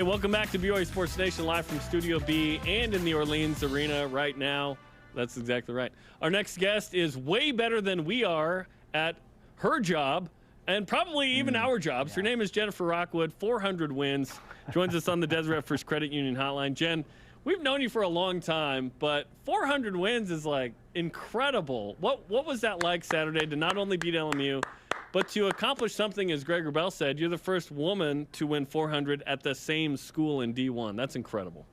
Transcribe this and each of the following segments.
Hey, welcome back to BYU Sports Nation, live from Studio B and in the Orleans Arena right now. That's exactly right. Our next guest is way better than we are at her job and probably even our jobs. Her name is Jennifer Rockwood, 400 wins. Joins us on the Deseret First Credit Union hotline. Jen, we've known you for a long time, but 400 wins is like incredible. What was that like Saturday to not only beat LMU, but to accomplish something, as Greg Bell said, you're the first woman to win 400 at the same school in D1. That's incredible.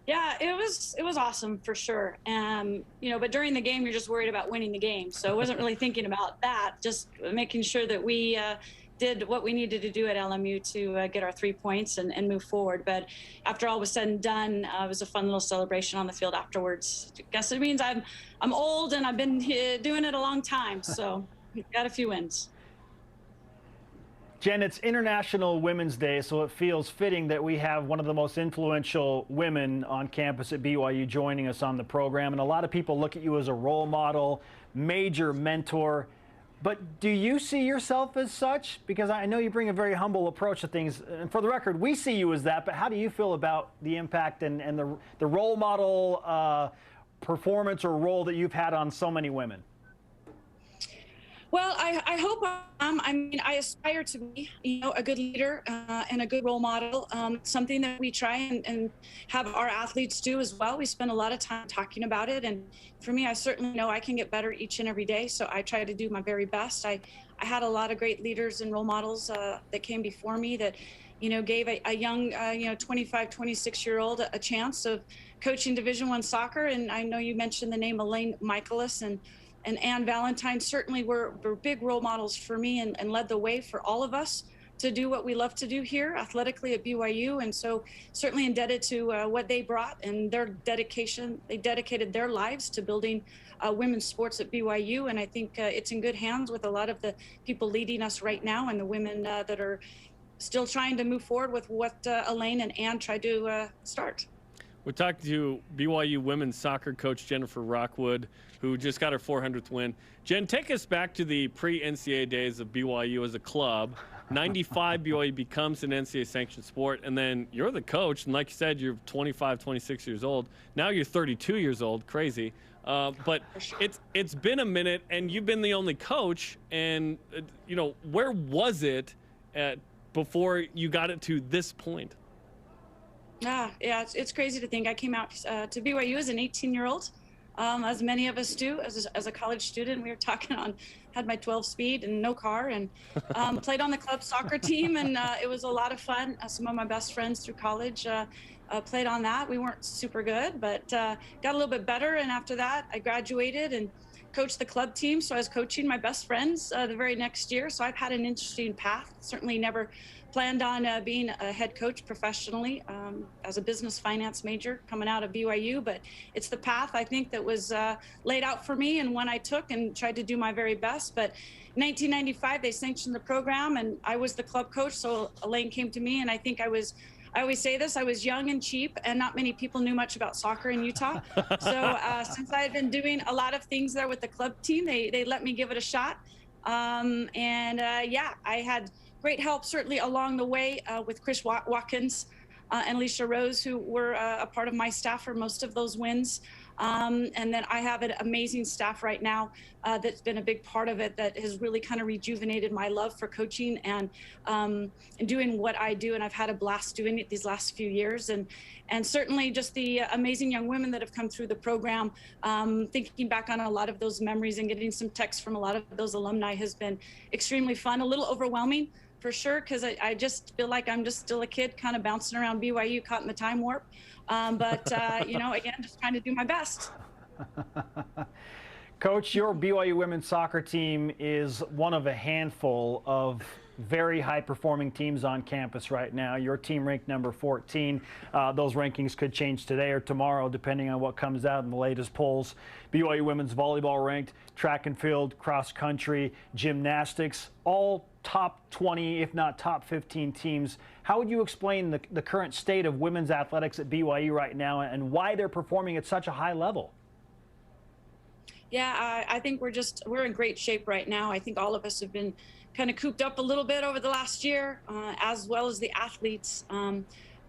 Yeah, it was awesome for sure. But during the game, you're just worried about winning the game. So I wasn't really thinking about that, just making sure that we did what we needed to do at LMU to get our 3 points and move forward. But after all was said and done, it was a fun little celebration on the field afterwards. I guess it means I'm old and I've been doing it a long time. So got a few wins. Jen, it's International Women's Day, so it feels fitting that we have one of the most influential women on campus at BYU joining us on the program. And a lot of people look at you as a role model, major mentor. But do you see yourself as such? Because I know you bring a very humble approach to things. And for the record, we see you as that. But how do you feel about the impact and the role model performance or role that you've had on so many women? Well, I hope I aspire to be, a good leader and a good role model, something that we try and have our athletes do as well. We spend a lot of time talking about it. And for me, I certainly know I can get better each and every day. So I try to do my very best. I had a lot of great leaders and role models that came before me that, gave a young, 25, 26-year-old a chance of coaching Division I soccer. And I know you mentioned the name Elaine Michaelis and Ann Valentine certainly were big role models for me and led the way for all of us to do what we love to do here athletically at BYU. And so certainly indebted to what they brought and their dedication. They dedicated their lives to building women's sports at BYU. And I think it's in good hands with a lot of the people leading us right now and the women that are still trying to move forward with what Elaine and Ann tried to start. We're talking to BYU women's soccer coach Jennifer Rockwood, who just got her 400th win. Jen, take us back to the pre-NCAA days of BYU as a club. 95, BYU becomes an NCAA-sanctioned sport, and then you're the coach. And like you said, you're 25, 26 years old. Now you're 32 years old. Crazy. But it's been a minute, and you've been the only coach. And, where was it before you got it to this point? Yeah, it's crazy to think. I came out to BYU as an 18-year-old, as many of us do. As a college student, we were had my 12 speed and no car, and played on the club soccer team, and it was a lot of fun. Some of my best friends through college played on that. We weren't super good, but got a little bit better, and after that, I graduated and coached the club team. So I was coaching my best friends the very next year. So I've had an interesting path. Certainly never planned on being a head coach professionally as a business finance major coming out of BYU, but it's the path I think that was laid out for me and one I took and tried to do my very best. But in 1995, they sanctioned the program and I was the club coach. So Elaine came to me and I think I always say this, I was young and cheap and not many people knew much about soccer in Utah. So since I had been doing a lot of things there with the club team, they let me give it a shot. I had great help certainly along the way with Chris Watkins and Alicia Rose, who were a part of my staff for most of those wins. And then I have an amazing staff right now that's been a big part of it that has really kind of rejuvenated my love for coaching and doing what I do. And I've had a blast doing it these last few years. And certainly just the amazing young women that have come through the program, thinking back on a lot of those memories and getting some texts from a lot of those alumni has been extremely fun, a little overwhelming for sure, because I just feel like I'm just still a kid kind of bouncing around BYU caught in the time warp. Again, just trying to do my best. Coach, your BYU women's soccer team is one of a handful of very high-performing teams on campus right now. Your team ranked number 14. Those rankings could change today or tomorrow, depending on what comes out in the latest polls. BYU women's volleyball ranked, track and field, cross country, gymnastics, all top 20, if not top 15 teams. How would you explain the current state of women's athletics at BYU right now and why they're performing at such a high level? Yeah, I think we're in great shape right now. I think all of us have been kind of cooped up a little bit over the last year, as well as the athletes.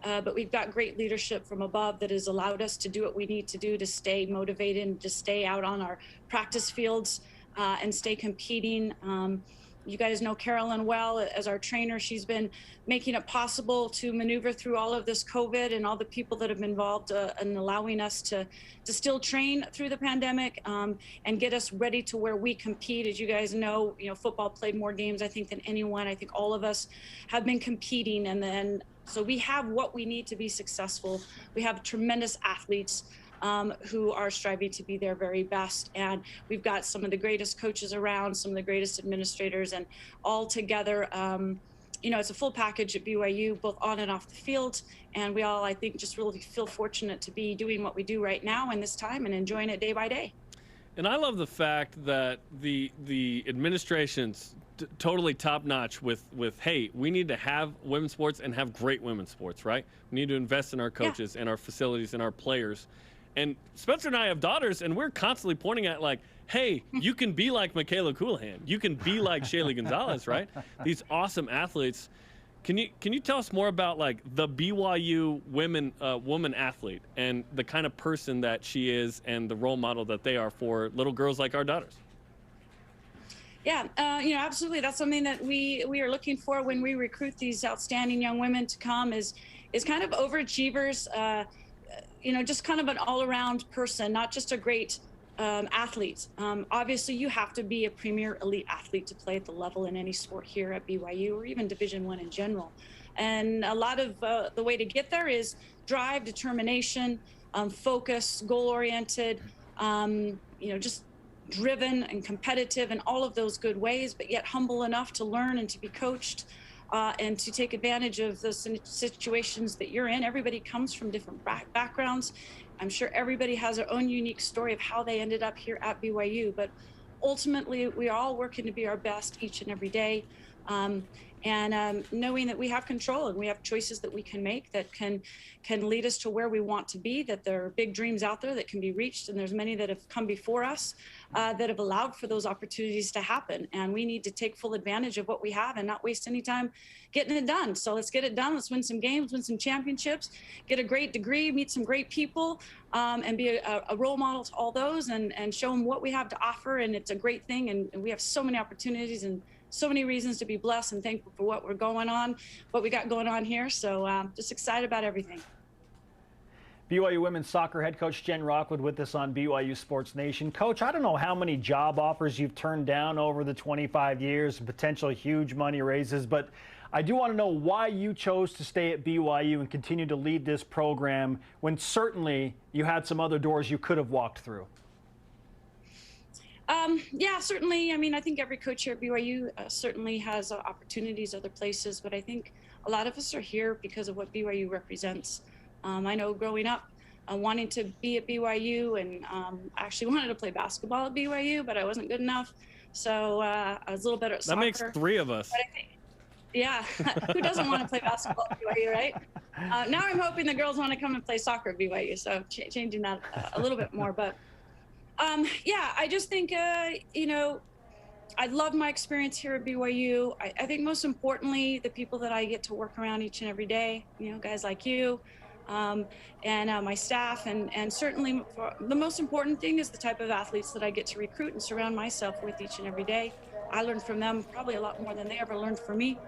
But we've got great leadership from above that has allowed us to do what we need to do to stay motivated and to stay out on our practice fields and stay competing. You guys know Carolyn well as our trainer. She's been making it possible to maneuver through all of this COVID and all the people that have been involved in allowing us to still train through the pandemic and get us ready to where we compete. As you guys know, football played more games, I think, than anyone. I think all of us have been competing, and then so we have what we need to be successful. We have tremendous athletes who are striving to be their very best. And we've got some of the greatest coaches around, some of the greatest administrators, and all together, it's a full package at BYU, both on and off the field. And we all, I think, just really feel fortunate to be doing what we do right now in this time and enjoying it day by day. And I love the fact that the administration's totally top notch with, hey, we need to have women's sports and have great women's sports, right? We need to invest in our coaches and our facilities and our players. And Spencer and I have daughters, and we're constantly pointing at, like, hey, you can be like Michaela Coulihan. You can be like Shaylee Gonzalez, right? These awesome athletes. Can you tell us more about, like, the BYU woman athlete and the kind of person that she is and the role model that they are for little girls like our daughters? Yeah, absolutely. That's something that we are looking for when we recruit these outstanding young women to come is kind of overachievers, just kind of an all-around person, not just a great athlete. Obviously, you have to be a premier elite athlete to play at the level in any sport here at BYU or even Division I in general. And a lot of the way to get there is drive, determination, focus, goal-oriented, just driven and competitive in all of those good ways, but yet humble enough to learn and to be coached and to take advantage of the situations that you're in. Everybody comes from different backgrounds. I'm sure everybody has their own unique story of how they ended up here at BYU, but ultimately we are all working to be our best each and every day. And knowing that we have control and we have choices that we can make that can lead us to where we want to be, that there are big dreams out there that can be reached, and there's many that have come before us that have allowed for those opportunities to happen. And we need to take full advantage of what we have and not waste any time getting it done. So let's get it done. Let's win some games, win some championships, get a great degree, meet some great people, and be a role model to all those and show them what we have to offer. And it's a great thing. And we have so many opportunities and so many reasons to be blessed and thankful for what we got going on here. So just excited about everything. BYU women's soccer head coach Jenn Rockwood with us on BYU Sports Nation. Coach, I don't know how many job offers you've turned down over the 25 years, potential huge money raises, but I do want to know why you chose to stay at BYU and continue to lead this program when certainly you had some other doors you could have walked through. Yeah, certainly. I mean, I think every coach here at BYU certainly has opportunities other places, but I think a lot of us are here because of what BYU represents. I know growing up, wanting to be at BYU, and I actually wanted to play basketball at BYU, but I wasn't good enough. So I was a little better at soccer. That makes three of us. But I think, yeah, who doesn't want to play basketball at BYU, right? Now I'm hoping the girls want to come and play soccer at BYU, so changing that a little bit more. But yeah, I just think, I love my experience here at BYU. I think most importantly, the people that I get to work around each and every day, guys like you, and my staff, and certainly the most important thing is the type of athletes that I get to recruit and surround myself with each and every day. I learn from them probably a lot more than they ever learned from me.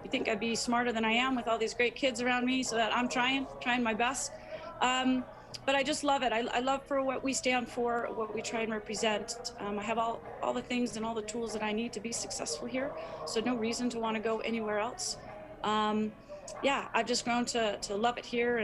You think I'd be smarter than I am with all these great kids around me, so that I'm trying my best. But I just love it. I love for what we stand for, what we try and represent. I have all the things and all the tools that I need to be successful here, so no reason to want to go anywhere else. Yeah, I've just grown to love it here,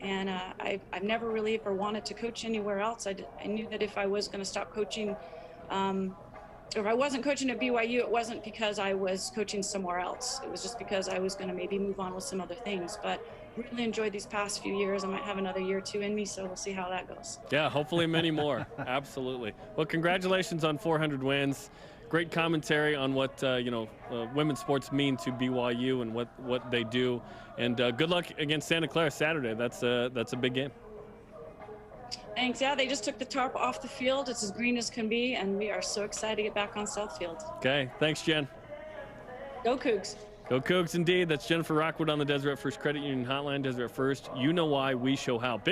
and I've never really ever wanted to coach anywhere else. I knew that if I was going to stop coaching, or if I wasn't coaching at BYU, it wasn't because I was coaching somewhere else. It was just because I was going to maybe move on with some other things. But really enjoyed these past few years. I might have another year or two in me, so we'll see how that goes. Yeah, hopefully many more. Absolutely. Well, congratulations on 400 wins. Great commentary on what women's sports mean to BYU and what they do. And good luck against Santa Clara Saturday. That's a big game. Thanks. Yeah, they just took the tarp off the field. It's as green as can be, and we are so excited to get back on South Field. Okay, thanks, Jen. Go Cougs. Go Cougs, indeed. That's Jennifer Rockwood on the Deseret First Credit Union Hotline. Deseret First, you know why, we show how. Big